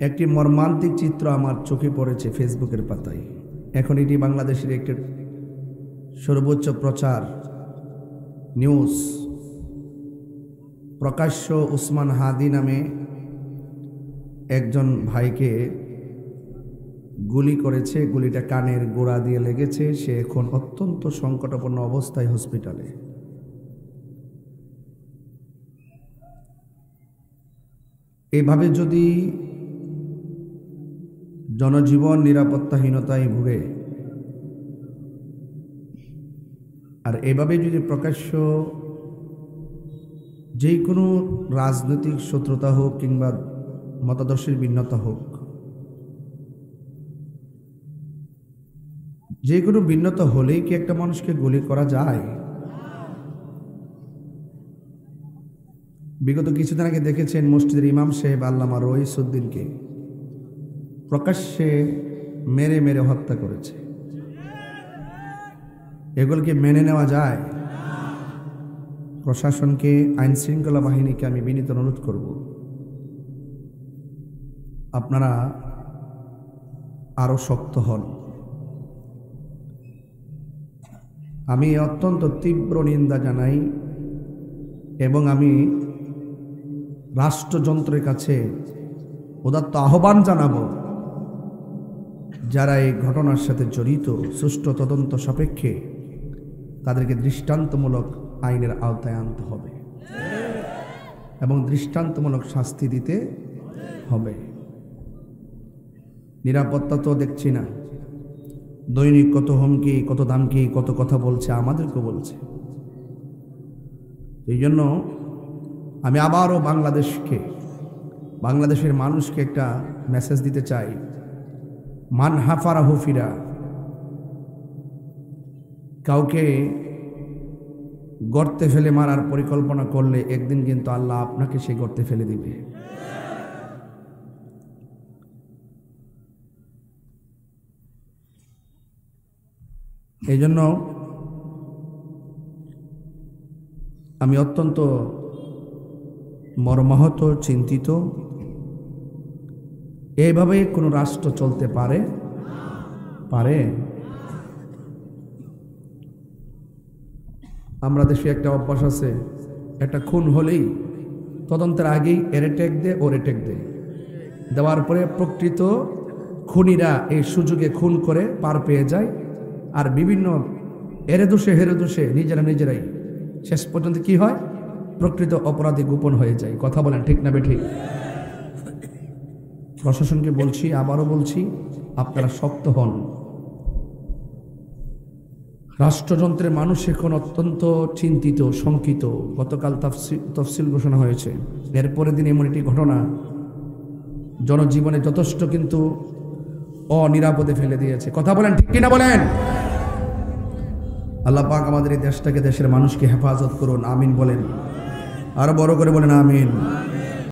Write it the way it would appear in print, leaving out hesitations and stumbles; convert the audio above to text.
একটি মর্মান্তিক চিত্র আমার চোখে পড়েছে ফেসবুকের পাতায়। এখন এটি বাংলাদেশের একটি সর্বোচ্চ প্রচার নিউজ। প্রকাশ্য উসমান হাদি নামে একজন ভাইকে গুলি করেছে, গুলিটা কানের গোড়া দিয়ে লেগেছে। সে এখন অত্যন্ত সংকটাপন্ন অবস্থায় হসপিটালে। এভাবে যদি জনজীবন নিরাপত্তাহীনতায় ভুগে, আর এভাবে যদি প্রকাশ্য যে কোনো রাজনৈতিক শত্রুতা হোক কিংবা মতাদর্শের ভিন্নতা হোক, যে কোনো ভিন্নতা হলেই কি একটা মানুষকে গুলি করা যায়? বিগত কিছুদিন আগে দেখেছেন মসজিদের ইমাম সাহেব আল্লামা রইসউদ্দিনকে প্রকাশ্যে মেরে মেরে হত্যা করেছে। এগুলোকে মেনে নেওয়া যায়? প্রশাসনকে, আইন শৃঙ্খলা বাহিনীকে আমি বিনীত অনুরোধ করব, আপনারা আরো শক্ত হন। আমি অত্যন্ত তীব্র নিন্দা জানাই এবং আমি রাষ্ট্রযন্ত্রের কাছে উদাত্ত আহ্বান জানাবো, যারা এই ঘটনার সাথে জড়িত সুষ্ঠু তদন্ত সাপেক্ষে তাদেরকে দৃষ্টান্তমূলক আইনের আওতায় আনতে হবে এবং দৃষ্টান্তমূলক শাস্তি দিতে হবে। নিরাপত্তা তো দেখছি না, দৈনিক কত হুমকি, কত দামকি, কত কথা বলছে, আমাদেরকেও বলছে। এই জন্য আমি আবারও বাংলাদেশের মানুষকে একটা মেসেজ দিতে চাই, মান হাফারা হুফিরা। কাউকে গর্তে ফেলে মারার পরিকল্পনা করলে একদিন কিন্তু আল্লাহ আপনাকে সেই গর্তে ফেলে দিবে। এই জন্য আমি অত্যন্ত মর্মাহত, চিন্তিত। এইভাবে কোনো রাষ্ট্র চলতে পারে? আমরা দেশে একটা অভ্যাস আছে, একটা খুন হলেই তদন্তের আগেই এরে টেক দে, ওরে টেক দে, দেওয়ার পরে প্রকৃত খুনিরা এই সুযোগে খুন করে পার পেয়ে যায়, আর বিভিন্ন এরে দোষে হেরে দোষে নিজেরাই শেষ পর্যন্ত কি হয়? প্রকৃত অপরাধী গোপন হয়ে যায়। কথা বলেন ঠিক না বেঠিক? প্রশাসনকে বলছি, আবারও বলছি, আপনারা শক্ত হন। রাষ্ট্রযন্ত্রের মানুষ এখন অত্যন্ত চিন্তিত, শঙ্কিত। গতকাল তফসিল ঘোষণা হয়েছে, এরপরের দিন এমন একটি ঘটনা জনজীবনে যথেষ্ট কিন্তু অনিরাপদে ফেলে দিয়েছে। কথা বলেন ঠিক কিনা বলেন? আল্লাহ পাক আমাদের এই দেশটাকে, দেশের মানুষকে হেফাজত করুন। আমিন বলেন, আরো বড় করে বলেন আমিন।